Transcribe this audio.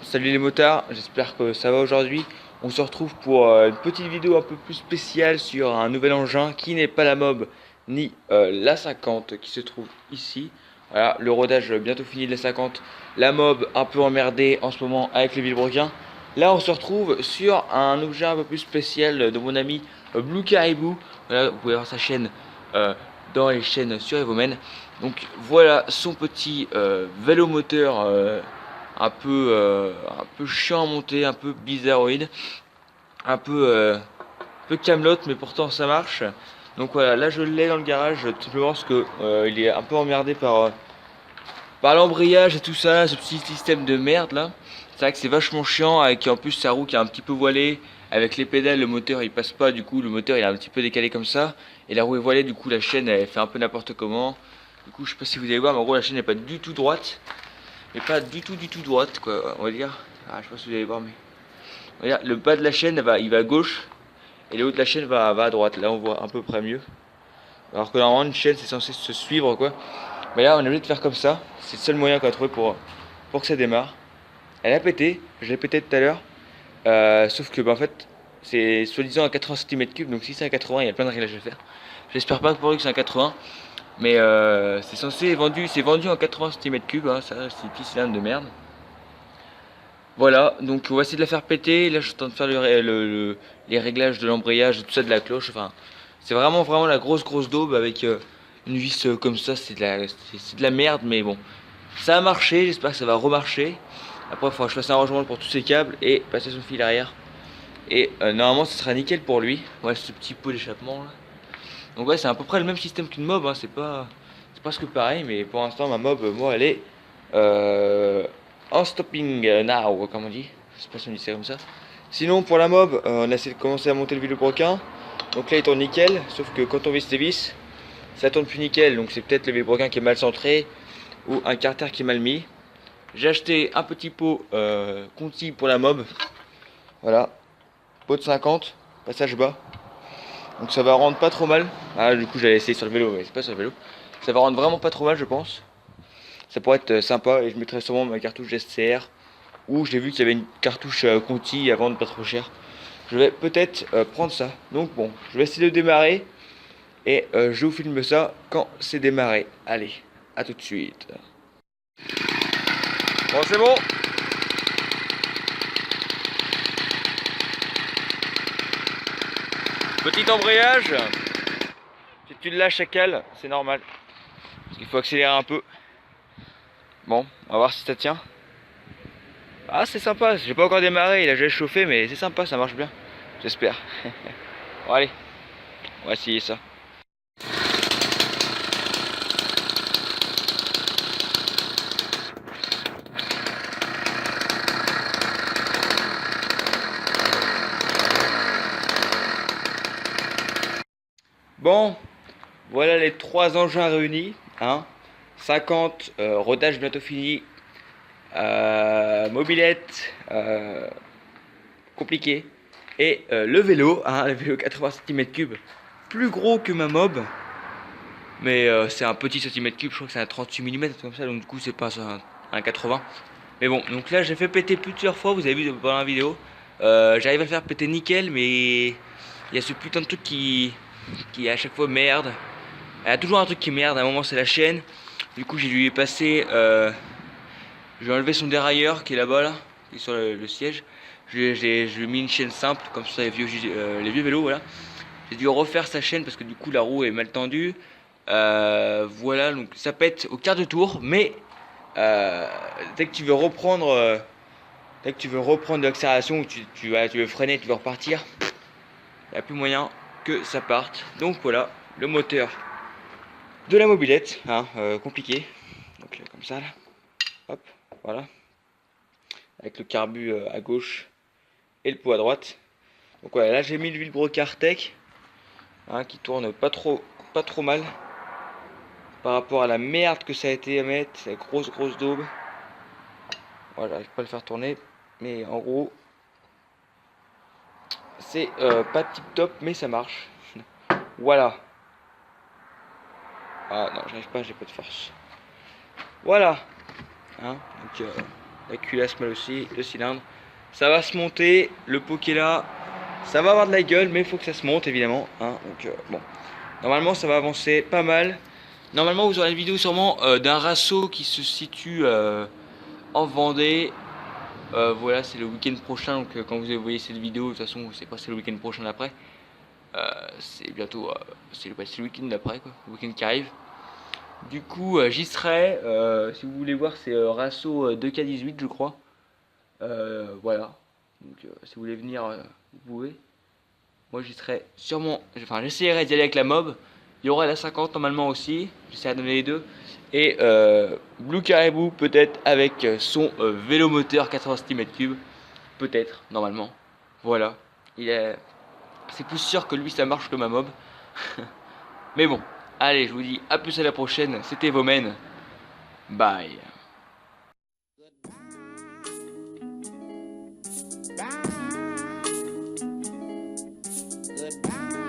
Salut les motards, j'espère que ça va aujourd'hui. On se retrouve pour une petite vidéo un peu plus spéciale sur un nouvel engin qui n'est pas la Mob ni la 50 qui se trouve ici. Voilà, le rodage bientôt fini de la 50. La Mob un peu emmerdée en ce moment avec les vilebrequins. Là on se retrouve sur un objet un peu plus spécial de mon ami Blue Caribou. Voilà, vous pouvez voir sa chaîne dans les chaînes sur Evomen. Donc voilà son petit vélo moteur un peu chiant à monter, un peu bizarroïde, un peu camelote, mais pourtant ça marche. Donc voilà, là je l'ai dans le garage tout simplement parce que il est un peu emmerdé par l'embrayage et tout ça, ce petit système de merde là. C'est vrai que c'est vachement chiant, avec en plus sa roue qui est un petit peu voilée, avec les pédales le moteur il passe pas, du coup le moteur il est un petit peu décalé comme ça, et la roue est voilée, du coup la chaîne elle fait un peu n'importe comment. Du coup je sais pas si vous allez voir, mais en gros la chaîne n'est pas du tout droite, mais pas du tout droite quoi, on va dire. Ah, je sais pas si vous allez voir, mais regarde, le bas de la chaîne il va à gauche et le haut de la chaîne va à droite. Là on voit à peu près mieux. Alors que normalement une chaîne c'est censé se suivre quoi. Mais là on est obligé de faire comme ça. C'est le seul moyen qu'on a trouvé pour que ça démarre. Elle a pété, je l'ai pété tout à l'heure. Sauf que bah, en fait c'est soi-disant à 80 cm3, donc si c'est à 80 il y a plein de réglages à faire. J'espère pas pour eux que c'est à 80. Mais c'est vendu en 80 cm3, hein, ça c'est une petite cylindre de merde. Voilà, donc on va essayer de la faire péter. Là, je suis en train de faire les réglages de l'embrayage, tout ça de la cloche. Enfin, c'est vraiment la grosse daube avec une vis comme ça. C'est de la merde, mais bon, ça a marché. J'espère que ça va remarcher. Après, il faudra que je fasse un rangement pour tous ces câbles et passer son fil arrière. Et normalement, ce sera nickel pour lui. Ouais, ce petit pot d'échappement là. Donc ouais, c'est à peu près le même système qu'une mob. Hein. C'est presque pareil, mais pour l'instant, ma mob, moi, elle est euh, en stopping now, comme on dit. Je sais pas si on dit ça comme ça. Sinon, pour la mob, on a essayé de commencer à monter le vilebrequin. Donc là, il tourne nickel. Sauf que quand on visse les vis, ça tourne plus nickel. Donc c'est peut-être le vilebrequin qui est mal centré ou un carter qui est mal mis. J'ai acheté un petit pot Conti pour la mob. Voilà, pot de 50, passage bas. Donc ça va rendre pas trop mal. Ah, du coup, j'allais essayer sur le vélo, mais c'est pas sur le vélo. Ça va rendre vraiment pas trop mal, je pense. Ça pourrait être sympa et je mettrai sûrement ma cartouche SCR. Ou j'ai vu qu'il y avait une cartouche Conti à vendre pas trop cher. Je vais peut-être prendre ça. Donc bon, je vais essayer de démarrer et je vous filme ça quand c'est démarré. Allez, à tout de suite. Bon, c'est bon. Petit embrayage. Si tu le lâches à cale, c'est normal. Parce qu'il faut accélérer un peu. Bon, on va voir si ça tient. Ah, c'est sympa, j'ai pas encore démarré, il a déjà chauffé, mais c'est sympa, ça marche bien. J'espère. Bon, allez, on va essayer ça. Bon, voilà les trois engins réunis. Hein. 50, rodage bientôt fini. Mobilette, compliqué. Et le vélo, hein, le vélo 80 cm3, plus gros que ma mob. Mais c'est un petit cm3, je crois que c'est un 38 mm comme ça, donc du coup c'est pas un 80. Mais bon, donc là j'ai fait péter plusieurs fois, vous avez vu pendant la vidéo. J'arrive à le faire péter nickel, mais il y a ce putain de truc qui à chaque fois merde. Il y a toujours un truc qui merde, à un moment c'est la chaîne. Du coup j'ai dû y passer, j'ai enlevé son dérailleur qui est là-bas là, qui est sur le siège. Je lui ai mis une chaîne simple, comme ça les vieux vélos, voilà. J'ai dû refaire sa chaîne parce que du coup la roue est mal tendue. Voilà, donc ça pète au quart de tour, mais dès que tu veux reprendre, de l'accélération, ou tu veux freiner, tu veux repartir, il n'y a plus moyen que ça parte. Donc voilà, le moteur de la mobilette, hein, compliqué. Donc comme ça là, hop, voilà, avec le carbu à gauche et le pot à droite. Donc voilà, là j'ai mis le vilebrequin Artec, hein, qui tourne pas trop mal par rapport à la merde que ça a été à mettre, la grosse daube. Voilà, j'arrive pas à le faire tourner, mais en gros, c'est pas tip top, mais ça marche. Voilà. Ah non, j'arrive pas, j'ai pas de force. Voilà. Hein, donc la culasse mal aussi, le cylindre. Ça va se monter, le pot qui est là, ça va avoir de la gueule, mais il faut que ça se monte évidemment. Hein, donc bon, normalement ça va avancer pas mal. Normalement vous aurez une vidéo sûrement d'un rasso qui se situe en Vendée. Voilà, c'est le week-end prochain, donc quand vous voyez cette vidéo, de toute façon, c'est pas c'est le week-end prochain d'après. C'est bientôt, c'est le week-end d'après, quoi, le week-end qui arrive. Du coup, j'y serai. Si vous voulez voir, c'est Rasso 2K18, je crois. Voilà. Donc, si vous voulez venir, vous pouvez. Moi, j'y serai sûrement. Enfin, j'essaierai d'y aller avec la mob. Il y aura la 50 normalement aussi. J'essaierai de donner les deux. Et Blue Caribou, peut-être avec son vélo moteur 80 cm3. Peut-être, normalement. Voilà. C'est plus sûr que lui, ça marche que ma mob. Mais bon. Allez, je vous dis à plus à la prochaine. C'était Vomen. Bye. Goodbye.